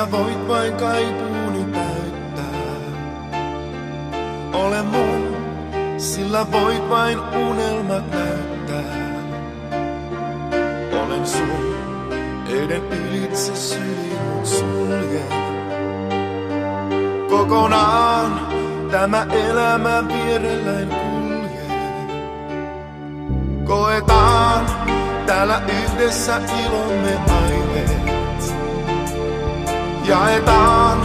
sinä voit vain kaipuuni täyttää. Ole mun, sillä voit vain unelmat näyttää. Olen sun, eiden ylitse syli mun suljen. Kokonaan tämä elämä vierelläin kuljen. Koetaan täällä yhdessä ilomme aiheet. Jaetaan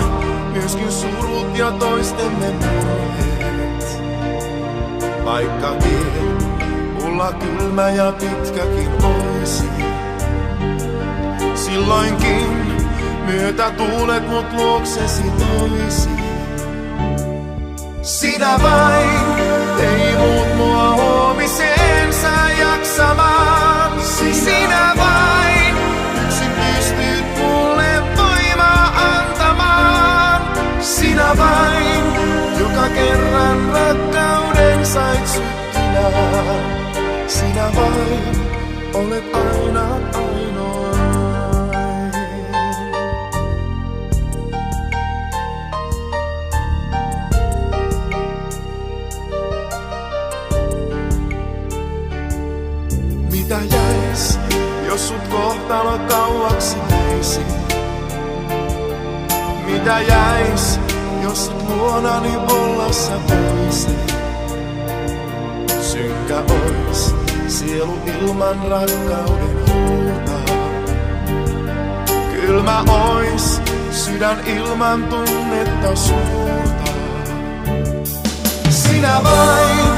myöskin surut ja toistemme murheet. Vaikkakin mulla kylmä ja pitkäkin olisi, silloinkin myötätuulet mut luoksesi toisi. Sinä vain ei muut mua huomiseen saa jaksamaan. Sinä vain yksin pystyt mulle voimaa antamaan. Sinä vain, joka kerran rakkauden sait syttynään. Sinä vain olet aina ainoa. Mitä jäis, jos sut kohtalo kauaksi veisi? Mitä jäis, jos sut luonani olla sä voisi? Synkkä ois sielu ilman rakkauden huutaa. Kylmä ois sydän ilman tunnetta suurta. Sinä vain